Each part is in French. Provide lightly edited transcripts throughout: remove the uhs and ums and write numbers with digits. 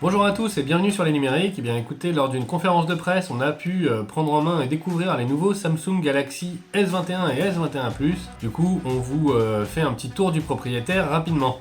Bonjour à tous et bienvenue sur les numériques. Eh bien écoutez, lors d'une conférence de presse, on a pu prendre en main et découvrir les nouveaux Samsung Galaxy S21 et S21 Plus. Du coup, on vous fait un petit tour du propriétaire rapidement.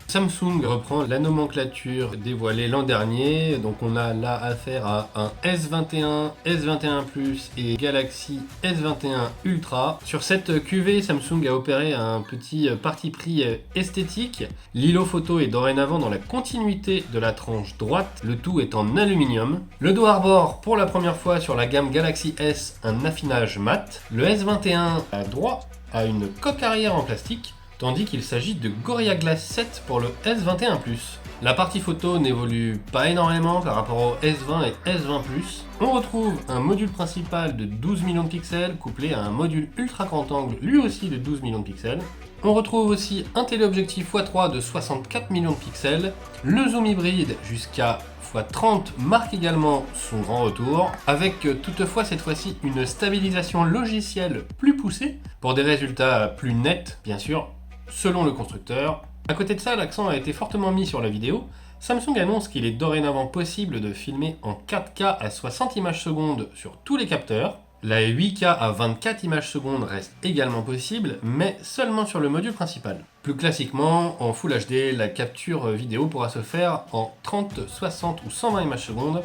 Samsung reprend la nomenclature dévoilée l'an dernier, donc on a là affaire à un S21, S21 Plus et Galaxy S21 Ultra. Sur cette cuvée, Samsung a opéré un petit parti pris esthétique. L'îlot photo est dorénavant dans la continuité de la tranche droite, le tout est en aluminium. Le dos arbore pour la première fois sur la gamme Galaxy S, un affinage mat. Le S21 à droit a une coque arrière en plastique, tandis qu'il s'agit de Gorilla Glass 7 pour le S21 Plus. La partie photo n'évolue pas énormément par rapport au S20 et S20 Plus. On retrouve un module principal de 12 millions de pixels couplé à un module ultra grand angle lui aussi de 12 millions de pixels. On retrouve aussi un téléobjectif x3 de 64 millions de pixels. Le zoom hybride jusqu'à x30 marque également son grand retour, avec toutefois cette fois-ci une stabilisation logicielle plus poussée pour des résultats plus nets bien sûr, selon le constructeur. À côté de ça, l'accent a été fortement mis sur la vidéo. Samsung annonce qu'il est dorénavant possible de filmer en 4K à 60 images secondes sur tous les capteurs. La 8K à 24 images secondes reste également possible, mais seulement sur le module principal. Plus classiquement, en Full HD, la capture vidéo pourra se faire en 30, 60 ou 120 images secondes.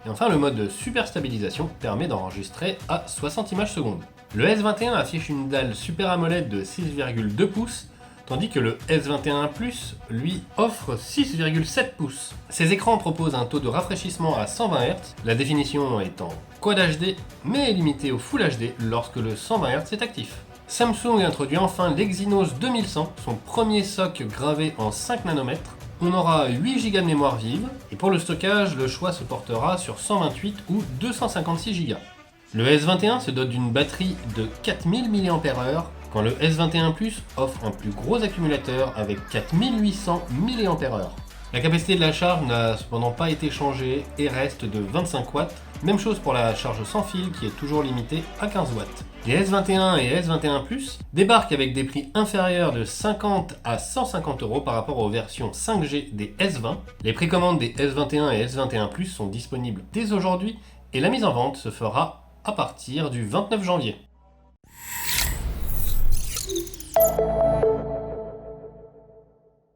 Et enfin, le mode Super Stabilisation permet d'enregistrer à 60 images secondes. Le S21 affiche une dalle Super AMOLED de 6,2 pouces, tandis que le S21 Plus, lui, offre 6,7 pouces. Ces écrans proposent un taux de rafraîchissement à 120 Hz, la définition est en Quad HD, mais est limitée au Full HD lorsque le 120 Hz est actif. Samsung introduit enfin l'Exynos 2100, son premier SoC gravé en 5 nanomètres. On aura 8 Go de mémoire vive, et pour le stockage, le choix se portera sur 128 ou 256 Go. Le S21 se dote d'une batterie de 4000 mAh, quand le S21 Plus offre un plus gros accumulateur avec 4800 mAh. La capacité de la charge n'a cependant pas été changée et reste de 25 watts. Même chose pour la charge sans fil qui est toujours limitée à 15 watts. Les S21 et S21 Plus débarquent avec des prix inférieurs de 50 à 150 € par rapport aux versions 5G des S20. Les précommandes des S21 et S21 Plus sont disponibles dès aujourd'hui et la mise en vente se fera à partir du 29 janvier.